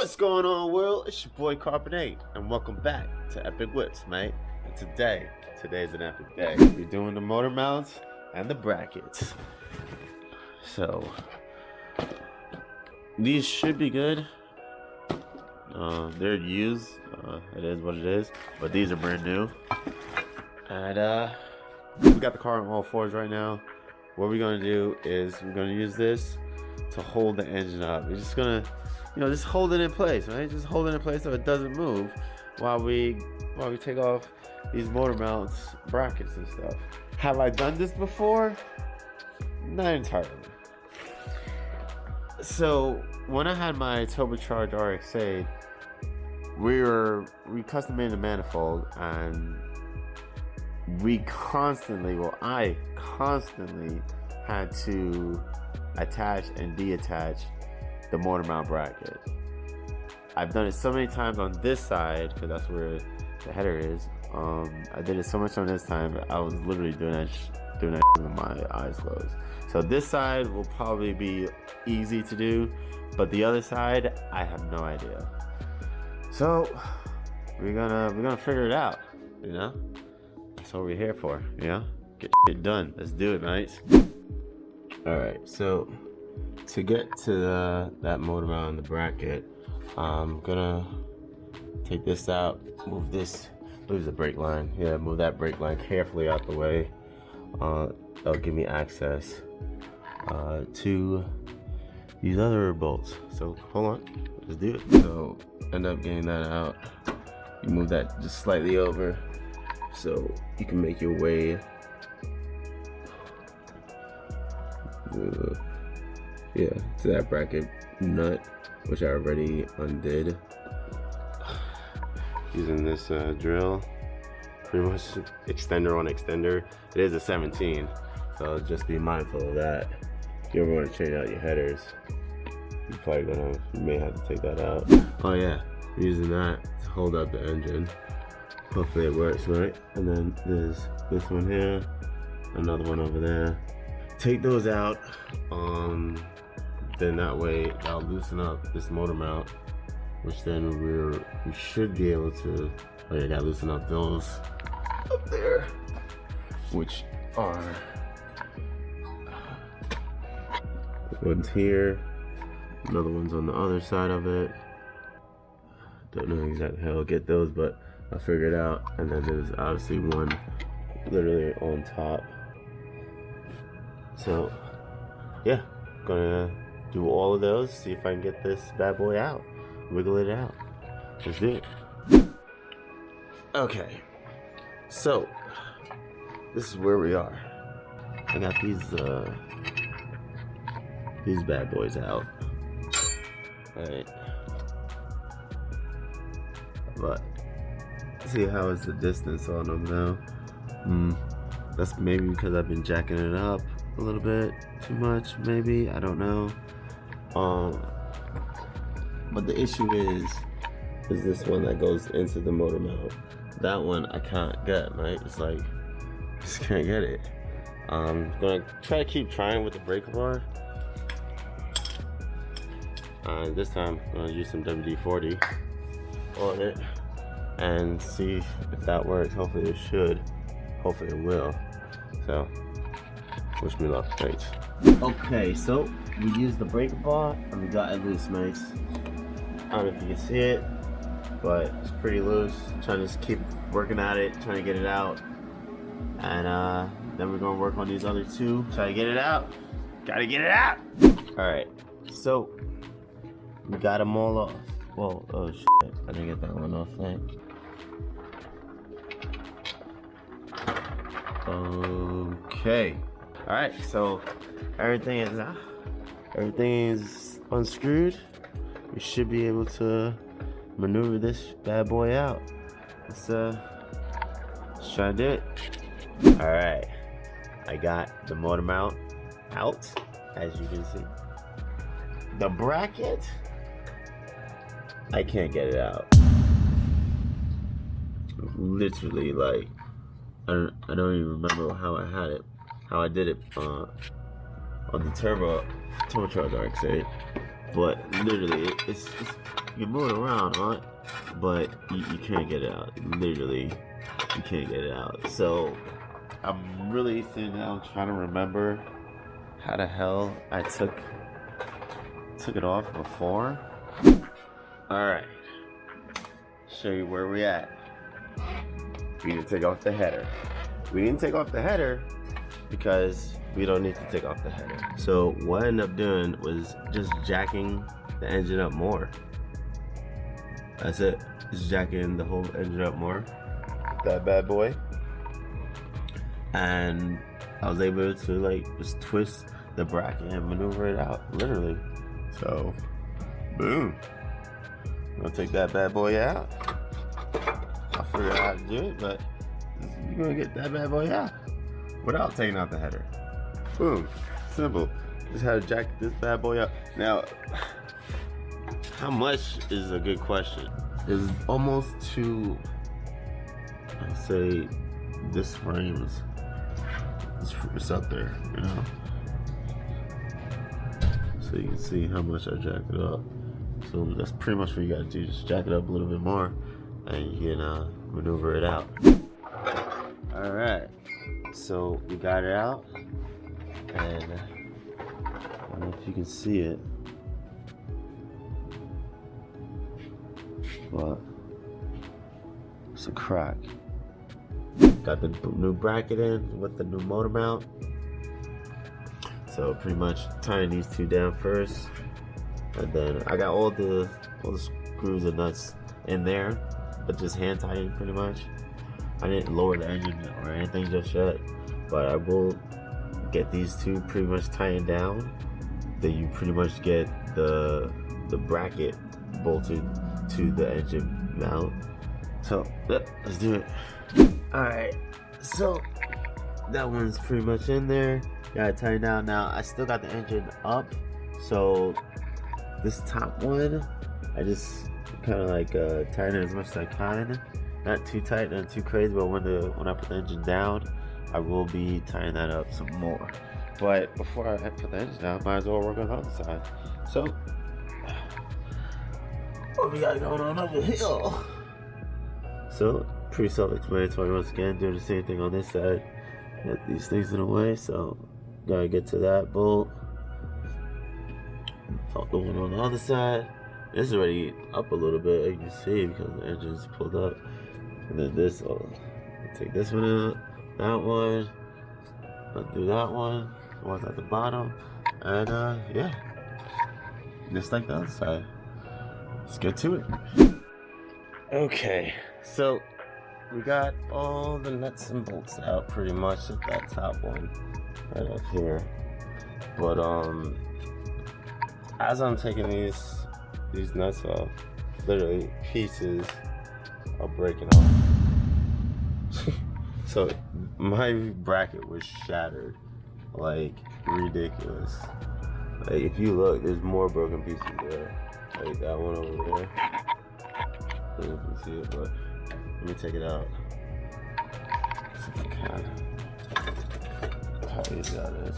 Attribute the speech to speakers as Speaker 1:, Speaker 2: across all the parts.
Speaker 1: What's going on, world? It's your boy Carbonate, and welcome back to Epic Whipz, mate. And today's an epic day. We're doing the motor mounts and the brackets. So these should be good. They're used. It is what it is. But these are brand new. And we got the car on all fours right now. What we're gonna do is we're gonna use this to hold the engine up. We're just gonna, just hold it in place, right? Just hold it in place so it doesn't move while we take off these motor mounts, brackets and stuff. Have I done this before? Not entirely. So when I had my turbocharged RX8, we custom made the manifold, and I constantly had to attach and detach the motor mount bracket. I've done it so many times on this side because that's where the header is. I did it so much on this time, I was literally doing that with my eyes closed. So this side will probably be easy to do, but the other side, I have no idea. So we're gonna figure it out. That's what we're here for. Get shit done. Let's do it, mates. All right, so to get to that motor mount on the bracket, I'm gonna take this out, move the brake line. Move that brake line carefully out the way. That'll give me access to these other bolts. So hold on, let's do it. So end up getting that out. You move that just slightly over so you can make your way to that bracket nut, which I already undid using this drill. Pretty much extender on extender. It is a 17, so just be mindful of that. If you ever want to change out your headers, you may have to take that out. Oh yeah, using that to hold up the engine. Hopefully it works, right? And then there's this one here, another one over there. Take those out, then that way I'll loosen up this motor mount, which then we should be able to. Oh yeah, I gotta loosen up those up there, which are one's here, another one's on the other side of it. Don't know exactly how I'll get those, but I'll figure it out. And then there's obviously one literally on top. So yeah, gonna do all of those, see if I can get this bad boy out, wiggle it out. Let's do it. Okay, so this is where we are. I got these bad boys out. Alright, but see how is the distance on them now. That's maybe because I've been jacking it up a little bit too much, maybe, I don't know. But the issue is this one that goes into the motor mount. That one I can't get, right? It's like, just can't get it. I'm gonna try to keep trying with the breaker bar. This time I'm gonna use some WD-40 on it and see if that works. Hopefully it should. Hopefully it will. So wish me luck, mates. Okay, so we used the breaker bar and we got it loose, mates. I don't know if you can see it, but it's pretty loose. I'm trying to just keep working at it, trying to get it out. And then we're gonna work on these other two. Try to get it out. Gotta get it out! Alright, so we got them all off. Whoa, oh shit. I didn't get that one off, right? Okay. Alright, so everything is unscrewed. We should be able to maneuver this bad boy out. Let's try to do it. Alright, I got the motor mount out, as you can see. The bracket, I can't get it out. Literally, like, I don't even remember how I did it on the turbocharged RX8, but literally it's You can move it around, right? But you can't get it out. Literally, you can't get it out. So I'm really sitting down trying to remember how the hell I took it off before. All right, show you where we at. We need to take off the header. We didn't take off the header because we don't need to take off the header. So what I ended up doing was just jacking the engine up more. That's it. Just jacking the whole engine up more. That bad boy. And I was able to like just twist the bracket and maneuver it out, literally. So, boom. I'm gonna take that bad boy out. I'll figure out how to do it, but you're gonna get that bad boy out without taking out the header. Boom. Simple. Just had to jack this bad boy up. Now, how much is a good question. It's almost to, I'd say, this frame it's up there, you know? So you can see how much I jacked it up. So that's pretty much what you gotta do. Just jack it up a little bit more and you can maneuver it out. All right, so we got it out, and I don't know if you can see it, but it's a crack. Got the new bracket in with the new motor mount. So pretty much tying these two down first, and then I got all the screws and nuts in there, but just hand tightened pretty much. I didn't lower the engine or anything just yet, but I will get these two pretty much tightened down. Then you pretty much get the bracket bolted to the engine mount. So let's do it. All right, so that one's pretty much in there. Got it tightened down. Now I still got the engine up, so this top one I just kind of like tighten it as much as I can. Not too tight, not too crazy, but when I put the engine down, I will be tying that up some more. But before I put the engine down, might as well work on the other side. So what we got going on over here? So pretty self-explanatory once again, doing the same thing on this side. Got these things in the way, so gotta get to that bolt. The one on the other side. This is already up a little bit, you can see, because the engine's pulled up. And then this, I'll take this one out, that one, I'll do that one, the one's at the bottom, and yeah, just like the other side. Let's get to it. Okay, so we got all the nuts and bolts out pretty much at that top one, right up here. But as I'm taking these nuts off, literally pieces are breaking off. So my bracket was shattered, like ridiculous. Like if you look, there's more broken pieces there. Like that one over there. I don't know if you can see it, but let me take it out. See if I can. How easy that is.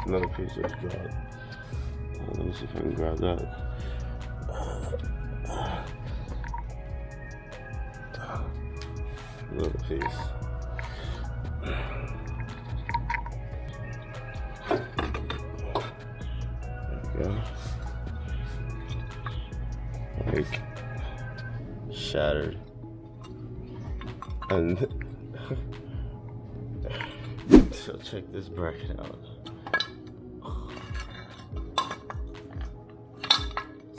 Speaker 1: Another piece just dropped. Let me see if I can grab that. Another piece. There we go. Like shattered. And so check this bracket out.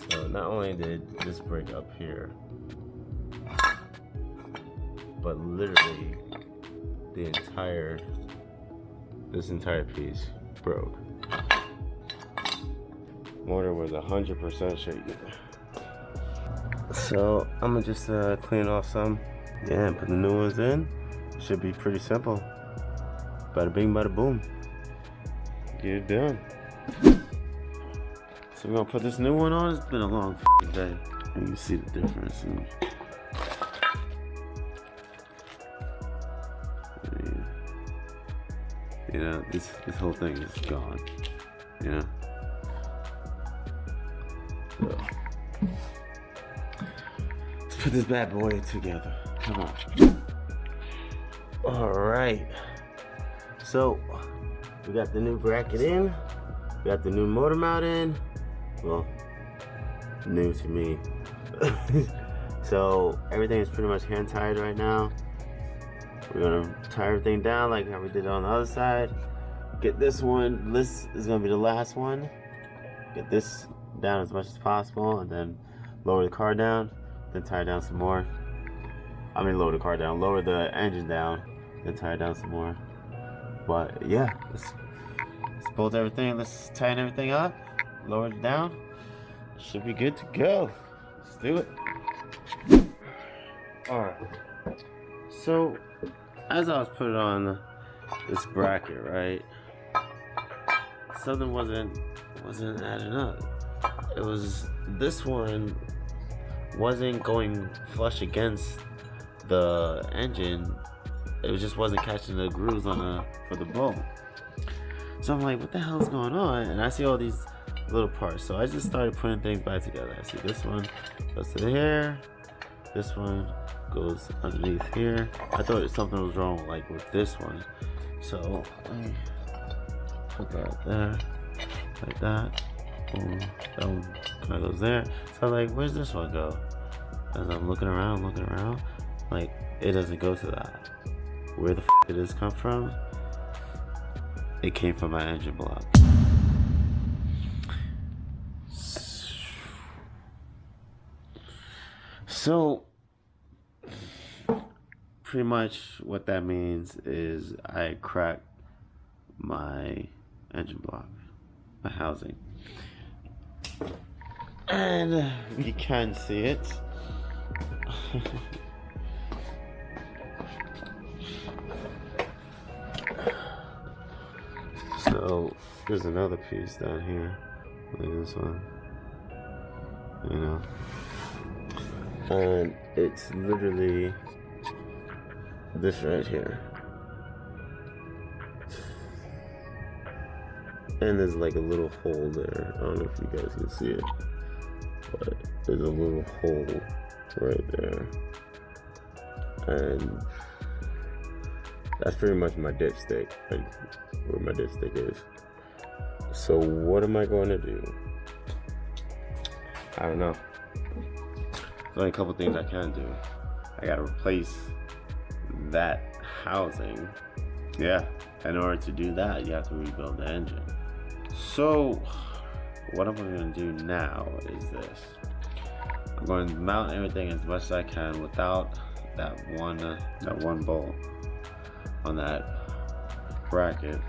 Speaker 1: So not only did this break up here, but literally this entire piece broke. Motor was 100% shaky. So I'm gonna just clean off some, yeah, and put the new ones in. Should be pretty simple. Bada bing, bada boom. Get it done. So we're gonna put this new one on. It's been a long day. You can see the difference. You know, this whole thing is gone. You know. So put this bad boy together. Come on. All right. So we got the new bracket in. We got the new motor mount in. Well, new to me. So everything is pretty much hand tied right now. We're gonna tie everything down like how we did on the other side. Get this one. This is gonna be the last one. Get this down as much as possible, and then lower the car down. Then tie it down some more. I mean, lower the car down. Lower the engine down. Then tie it down some more. But yeah, let's bolt everything. Let's tighten everything up. Lower it down. Should be good to go. Let's do it. Alright. So, as I was putting on this bracket, right? Something wasn't adding up. It was, this one wasn't going flush against the engine. It just wasn't catching the grooves on for the bolt. So I'm like, what the hell is going on? And I see all these little parts. So I just started putting things back together. I see this one goes to here. This one goes underneath here. I thought something was wrong like with this one. So let me put that there, like that. Boom. That one kind of goes there. So I'm like, where's this one go? As I'm looking around, like it doesn't go to that. Where the f did this come from? It came from my engine block. So pretty much what that means is I cracked my engine block, my housing. And you can see it. So there's another piece down here, like this one, you know, and it's literally this right here, and there's like a little hole there. I don't know if you guys can see it, but there's a little hole right there, and that's pretty much my dipstick, like where my dipstick is. So what am I going to do? I don't know. There's only a couple things I can do. I gotta replace that housing. Yeah, in order to do that, you have to rebuild the engine. So what I'm going to do now is this. I'm going to mount everything as much as I can without that one bolt on that bracket,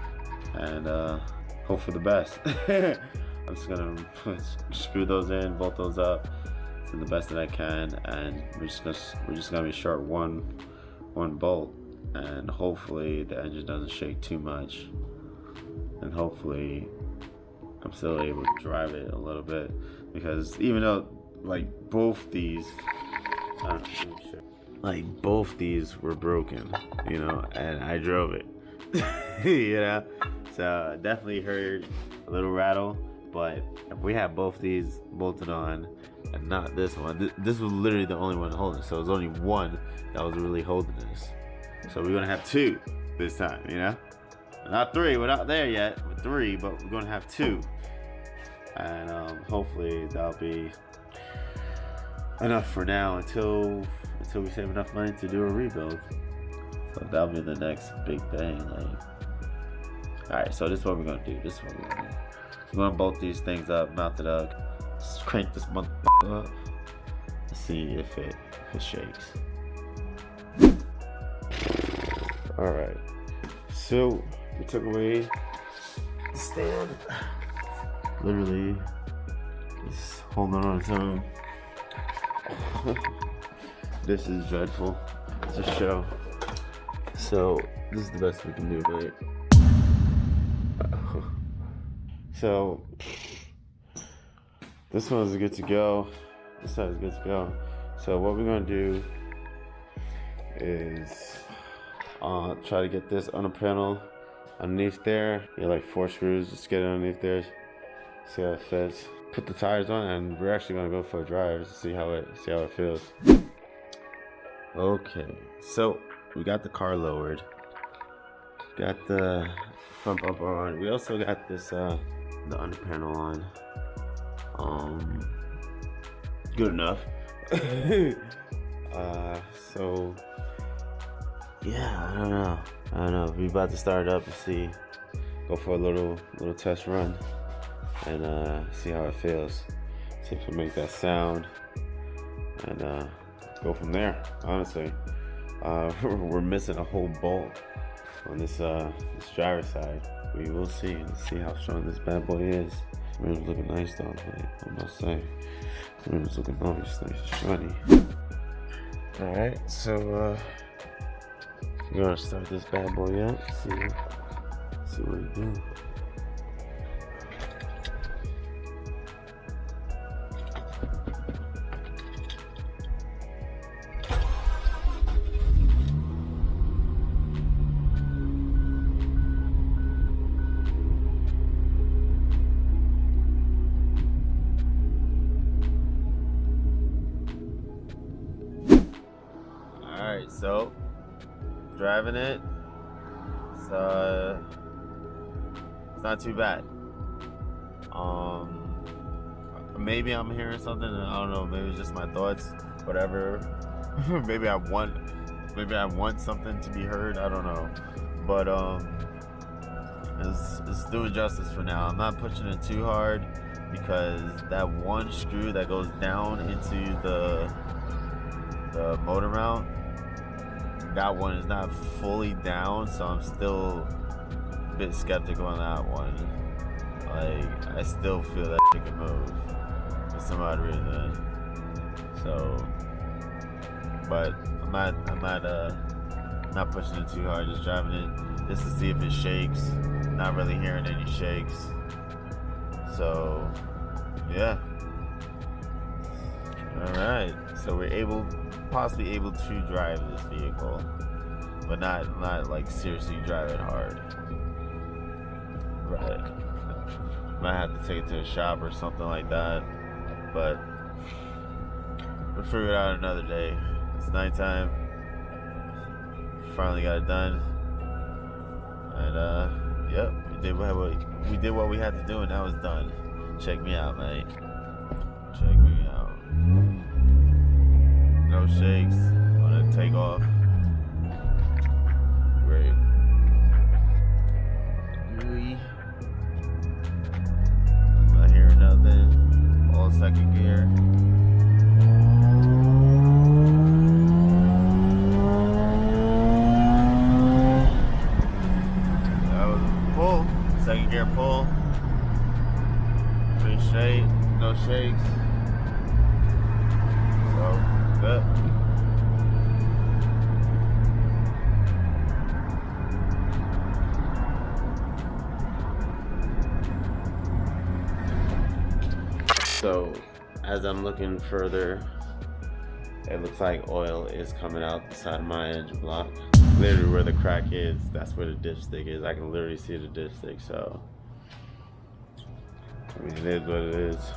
Speaker 1: and hope for the best. I'm just gonna screw those in, bolt those up to the best that I can, and we're just gonna be short one bolt, and hopefully the engine doesn't shake too much, and hopefully I'm still able to drive it a little bit, because even though like both these were broken, you know, and I drove it. You know, so definitely heard a little rattle, but if we have both these bolted on and not this one, this was literally the only one holding it, so it was only one that was really holding this. So we're gonna have two this time, you know, not three. We're not there yet with three, but we're gonna have two, and hopefully that'll be enough for now until we save enough money to do a rebuild. So that'll be the next big thing. Like, all right, so this is what we're gonna do. We're gonna bolt these things up, mount it up, let's crank this motherfucker up. Let's see if it shakes. All right, so we took away the stand. Literally, just holding on its own. This is dreadful to show. So this is the best we can do, right? So this one is good to go. This side is good to go. So what we're gonna do is try to get this on a panel underneath there. You like 4 screws, just get it underneath there. See how it fits. Put the tires on, and we're actually gonna go for a drive to see how it feels. Okay, so we got the car lowered, got the front bumper on. We also got this the under panel on. Good enough. So yeah, I don't know. We about to start up and see, go for a little test run and see how it feels. See if it makes that sound and go from there. Honestly, we're missing a whole bolt on this driver's side. We will see. Let's see how strong this bad boy is. Rims looking nice though. I must say, rims looking nice and shiny. All right, so we're gonna start this bad boy up. See what it do. Alright, so driving it, it's not too bad. Maybe I'm hearing something, and I don't know, maybe it's just my thoughts, whatever. maybe I want something to be heard, I don't know. But it's doing justice for now. I'm not pushing it too hard because that one screw that goes down into the motor mount, that one is not fully down, so I'm still a bit skeptical on that one. Like, I still feel that shit can move for some odd reason. So, but I'm not pushing it too hard, just driving it just to see if it shakes. Not really hearing any shakes. So, yeah. Alright, so we're possibly able to drive this vehicle, but not like seriously drive it hard. Right. Might have to take it to a shop or something like that, but we'll figure it out another day. It's nighttime. Finally got it done, and yep, we did what we had to do, and now it's done. Check me out, mate. Check me out. No shakes on a takeoff. Great. Not hearing nothing. All second gear. That was a pull. Second gear pull. Pretty straight. No shakes. So, good. So, as I'm looking further, it looks like oil is coming out the side of my engine block. Literally where the crack is, that's where the dipstick is. I can literally see the dipstick, so I mean, it is what it is.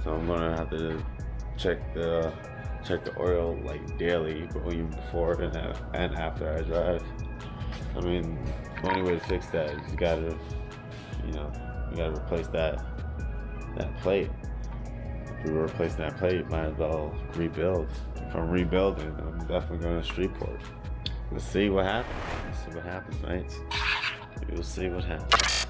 Speaker 1: So I'm gonna have to check the oil like daily, even before and after I drive. I mean, the only way to fix that is you gotta replace that plate. If we were replacing that plate, might as well rebuild. If I'm rebuilding, I'm definitely going to Streetport. Let's see what happens. Let's see what happens, mates. We'll see what happens.